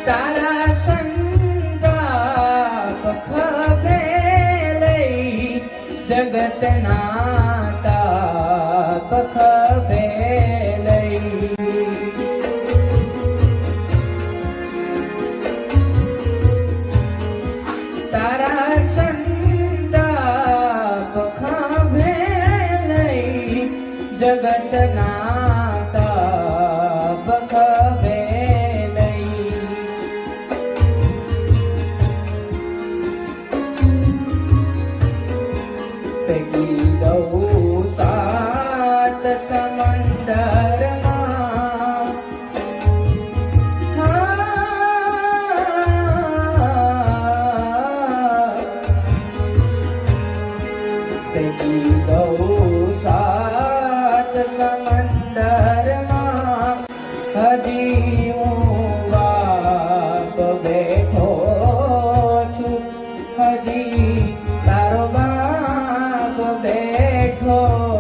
તારા સંતાપ ખભે લઈ જગતના તાપ ખભે લઈ તારા સંતાપ ખભે લઈ જગતના તાપ ખભે ફેંકી દઉં સાત સમંદરમાં ફેંકી દઉં સાત સમંદરમાં હજી હું વાપ બેઠો છું હજી તારો બેઠો